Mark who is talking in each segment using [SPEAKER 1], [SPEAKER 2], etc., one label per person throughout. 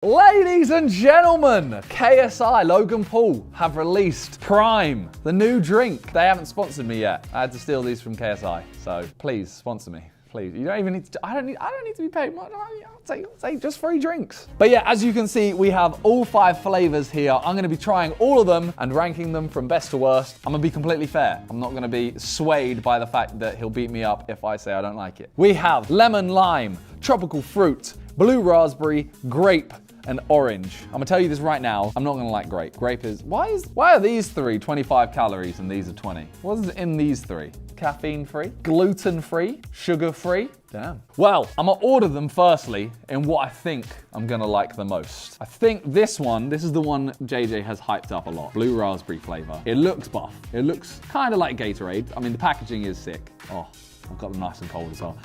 [SPEAKER 1] Ladies and gentlemen, KSI, Logan Paul have released Prime, the new drink. They haven't sponsored me yet. I had to steal these from KSI, so please sponsor me. Please, you don't even need to, I don't need to be paid much. I'll take just free drinks. But yeah, as you can see, we have all 5 flavors here. I'm gonna be trying all of them and ranking them from best to worst. I'm gonna be completely fair. I'm not gonna be swayed by the fact that he'll beat me up if I say I don't like it. We have lemon lime, tropical fruit, blue raspberry, grape, and orange. I'm gonna tell you this right now, I'm not gonna like grape. Grape is, why are these 3 25 calories and these are 20? What is in these 3? Caffeine free, gluten free, sugar free? Damn. Well, I'm gonna order them firstly in what I think I'm gonna like the most. I think this is the one JJ has hyped up a lot. Blue raspberry flavor. It looks buff. It looks kind of like Gatorade. I mean, the packaging is sick. Oh. I've got them nice and cold as well.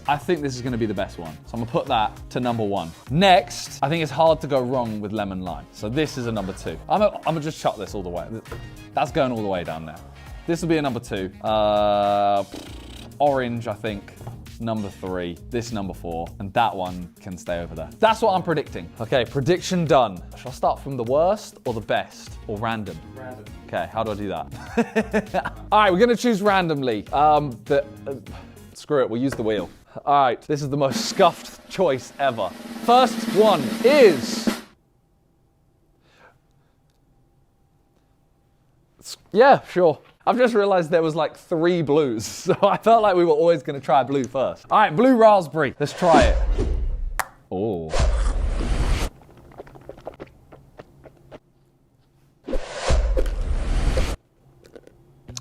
[SPEAKER 1] I think this is gonna be the best one. So I'm gonna put that to number 1. Next, I think it's hard to go wrong with lemon lime. So this is a number 2. I'm gonna just chuck this all the way. That's going all the way down there. This will be a number 2. Orange, I think, number 3. This number 4, and that one can stay over there. That's what I'm predicting. Okay, prediction done. Shall I start from the worst or the best or random?
[SPEAKER 2] Random.
[SPEAKER 1] Okay, how do I do that? All right, we're gonna choose randomly. Screw it, we'll use the wheel. All right, this is the most scuffed choice ever. First one is... Yeah, sure. I've just realized there was like 3 blues, so I felt like we were always gonna try blue first. All right, blue raspberry, let's try it. Oh.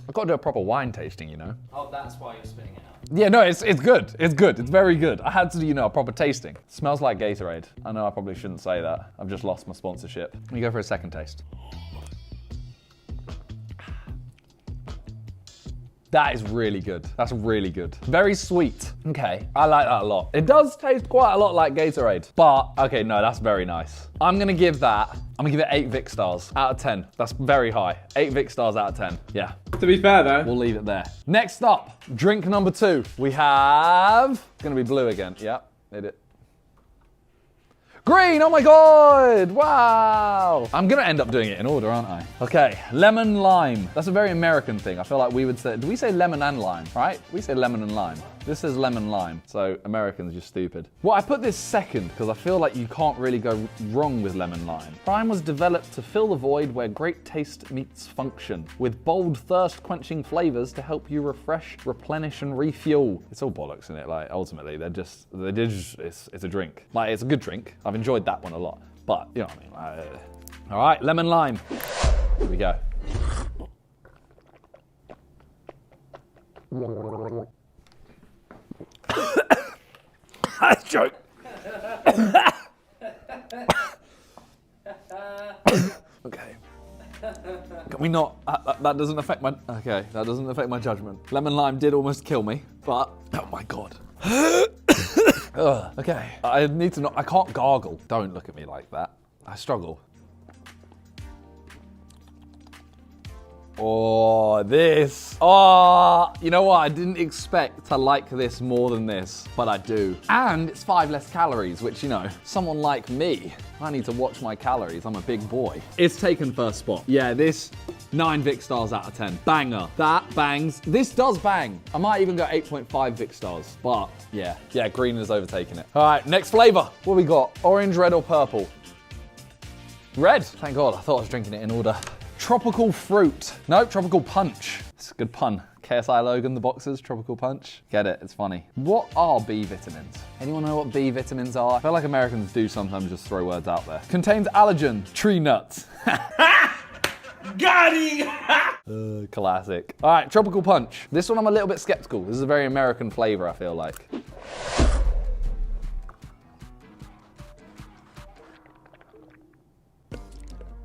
[SPEAKER 1] I've got to do a proper wine tasting, you know?
[SPEAKER 2] Oh, that's why you're spitting it out.
[SPEAKER 1] Yeah, no, it's good. It's good. It's very good. I had to do, a proper tasting. It smells like Gatorade. I know I probably shouldn't say that. I've just lost my sponsorship. Let me go for a second taste. That is really good. That's really good. Very sweet. Okay, I like that a lot. It does taste quite a lot like Gatorade, but okay, no, that's very nice. I'm gonna give it 8 Vic stars out of 10. That's very high. 8 Vic stars out of 10. Yeah.
[SPEAKER 2] To be fair though,
[SPEAKER 1] We'll leave it there. Next up, drink number 2. We have, it's gonna be blue again. Yep, hit it. Green, oh my God, wow. I'm gonna end up doing it in order, aren't I? Okay, lemon lime. That's a very American thing. I feel like we would say, do we say lemon and lime, right? We say lemon and lime. This says lemon lime, so Americans are just stupid. Well, I put this second because I feel like you can't really go wrong with lemon lime. Prime was developed to fill the void where great taste meets function, with bold thirst-quenching flavors to help you refresh, replenish, and refuel. It's all bollocks in it, like, ultimately, it's a drink. Like, it's a good drink. I've enjoyed that one a lot, but, you know what I mean? All right, lemon lime. Here we go. I joke. Okay. Can we not? That doesn't affect my. Okay, that doesn't affect my judgment. Lemon lime did almost kill me, but oh my God. Okay, I need to not. I can't gargle. Don't look at me like that. I struggle. Oh, this. Oh, you know what? I didn't expect to like this more than this, but I do. And it's 5 less calories, which, someone like me, I need to watch my calories. I'm a big boy. It's taken first spot. Yeah, this 9 Vic stars out of 10. Banger. That bangs. This does bang. I might even go 8.5 Vic stars, but yeah, green has overtaken it. All right, next flavor. What we got? Orange, red, or purple? Red. Thank God, I thought I was drinking it in order. Tropical fruit. No, tropical punch. It's a good pun. KSI Logan, the boxers, tropical punch. Get it, it's funny. What are B vitamins? Anyone know what B vitamins are? I feel like Americans do sometimes just throw words out there. Contains allergen, tree nuts.
[SPEAKER 2] got him!
[SPEAKER 1] Classic. All right, tropical punch. This one I'm a little bit skeptical. This is a very American flavor, I feel like.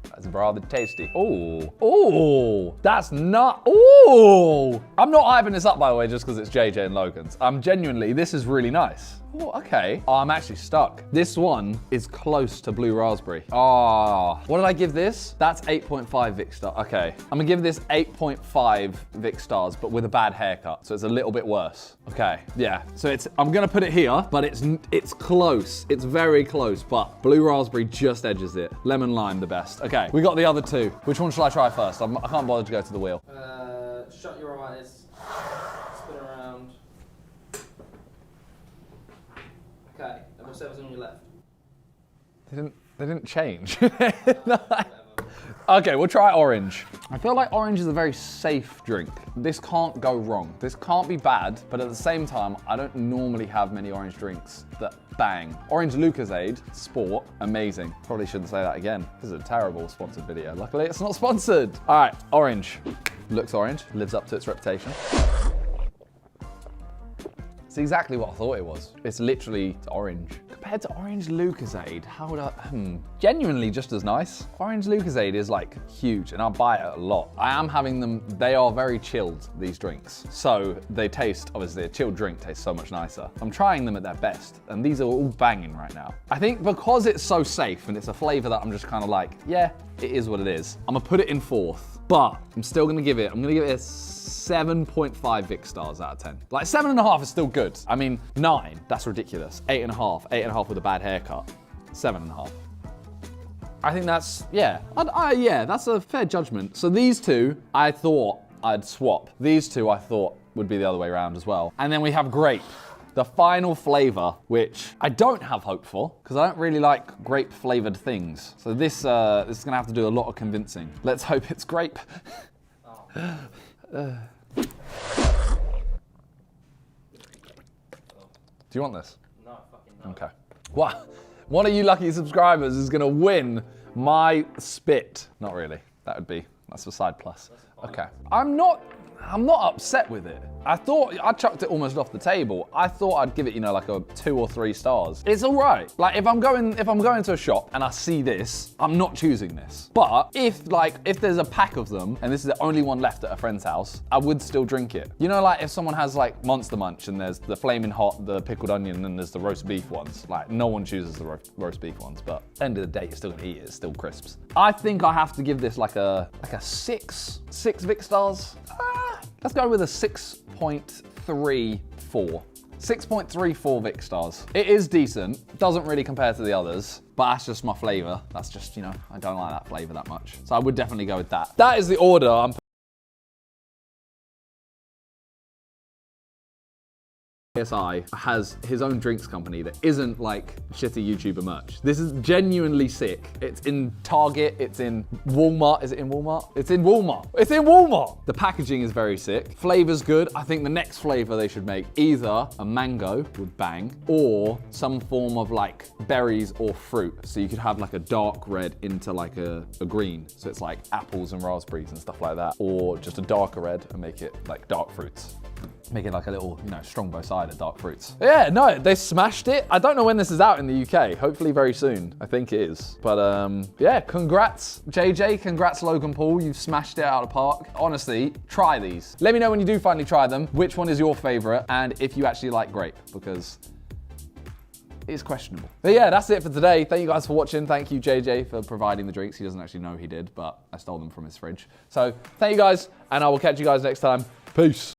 [SPEAKER 1] That's rather tasty. Oh, that's not, I'm not hyping this up, by the way, just because it's JJ and Logan's. Genuinely, this is really nice. Oh, okay. Oh, I'm actually stuck. This one is close to blue raspberry. Oh, what did I give this? That's 8.5 Vic stars. Okay, I'm gonna give this 8.5 Vic stars, but with a bad haircut, so it's a little bit worse. Okay, yeah. So I'm gonna put it here, but it's close. It's very close, but blue raspberry just edges it. Lemon lime the best. Okay, we got the other two. Which one should I try first? I can't bother to go to the wheel.
[SPEAKER 2] Shut your eyes. Spin around. Okay, and whatever's on your left.
[SPEAKER 1] They didn't change. Okay, we'll try orange. I feel like orange is a very safe drink. This can't go wrong. This can't be bad, but at the same time, I don't normally have many orange drinks that bang. Orange Lucozade, sport, amazing. Probably shouldn't say that again. This is a terrible sponsored video. Luckily, it's not sponsored. All right, orange. Looks orange, lives up to its reputation. It's exactly what I thought it was. It's literally orange. Compared to orange Lucozade, how would I, genuinely just as nice. Orange Lucozade is like huge and I'll buy it a lot. I am having them, they are very chilled, these drinks. So they taste, obviously a chilled drink tastes so much nicer. I'm trying them at their best and these are all banging right now. I think because it's so safe and it's a flavor that I'm just kind of like, yeah, it is what it is. I'm gonna put it in fourth, but I'm still gonna give it, I'm gonna give it a 7.5 Vic stars out of 10. Like 7.5 is still good. I mean, 9, that's ridiculous. 8.5, 8.5 with a bad haircut. 7.5. I think that's, yeah. Yeah, that's a fair judgment. So these two, I thought I'd swap. These two I thought would be the other way around as well. And then we have grape. The final flavor, which I don't have hope for, because I don't really like grape flavored things. So this is gonna have to do a lot of convincing. Let's hope it's grape. Do you want this?
[SPEAKER 2] No, fucking no.
[SPEAKER 1] Okay. What? One of you lucky subscribers is gonna win my spit. Not really. That's a side plus. Okay. I'm not upset with it. I thought I chucked it almost off the table. I thought I'd give it, like a 2 or 3 stars. It's all right. Like if I'm going to a shop and I see this, I'm not choosing this. But if there's a pack of them and this is the only one left at a friend's house, I would still drink it. Like if someone has like Monster Munch and there's the flaming hot, the pickled onion, and then there's the roast beef ones. Like no one chooses the roast beef ones, but at the end of the day, you're still gonna eat it. It's still crisps. I think I have to give this like a 6 Vic stars. Let's go with a 6.34. 6.34 Vic stars. It is decent. Doesn't really compare to the others, but that's just my flavor. That's just, I don't like that flavor that much. So I would definitely go with that. That is the order. KSI has his own drinks company that isn't like shitty YouTuber merch. This is genuinely sick. It's in Target, it's in Walmart. Is it in Walmart? It's in Walmart. It's in Walmart! The packaging is very sick. Flavor's good. I think the next flavor they should make, either a mango would bang, or some form of like berries or fruit. So you could have like a dark red into like a green. So it's like apples and raspberries and stuff like that. Or just a darker red and make it like dark fruits. Make it like a little, Strongbow cider, dark fruits. Yeah, no, they smashed it. I don't know when this is out in the UK. Hopefully very soon. I think it is. But yeah, congrats JJ, congrats Logan Paul. You've smashed it out of the park. Honestly, try these. Let me know when you do finally try them, which one is your favorite, and if you actually like grape, because it's questionable. But yeah, that's it for today. Thank you guys for watching. Thank you, JJ, for providing the drinks. He doesn't actually know he did, but I stole them from his fridge. So thank you guys, and I will catch you guys next time. Peace.